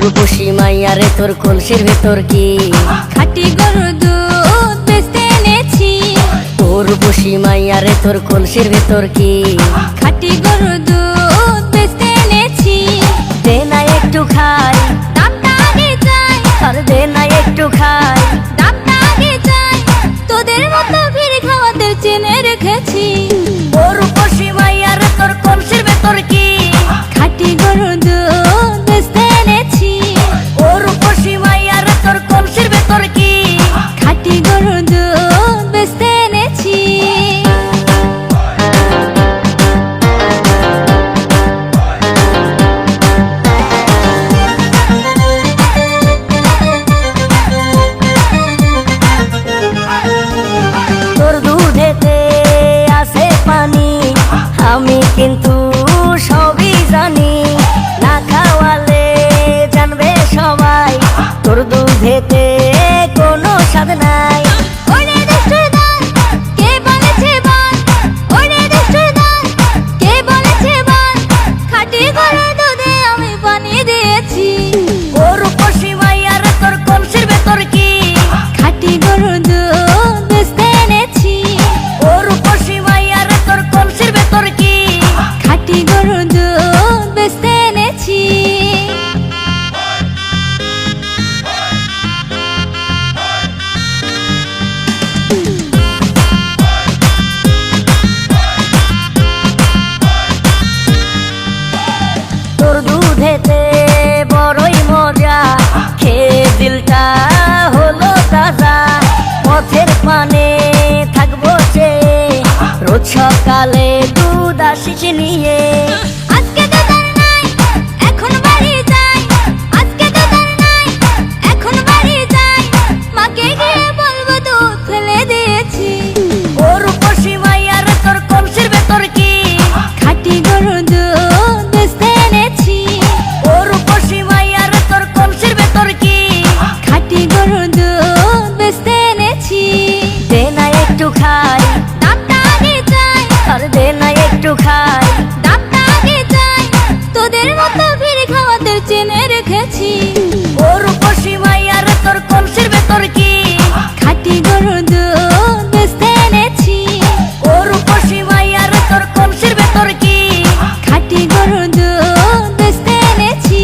রূপসী মাইয়ারে তোর কলসির ভেতর কি খাঁটি গরুর দুধ বেচতে এনেছি। ও রূপসী মাইয়ারে তোর কলসির ভেতর কি খাঁটি গরুর দুধ বেচতে এনেছি। দে না একটু খাই, দামটা আগে চাই, আর দে না একটু খাই। দামটা আগে চাই, তোদের মতো ভিড় খাওয়াতে চেনে রেখেছি। ও রূপসী মাইয়ারে তোর কলসির ভেতর কি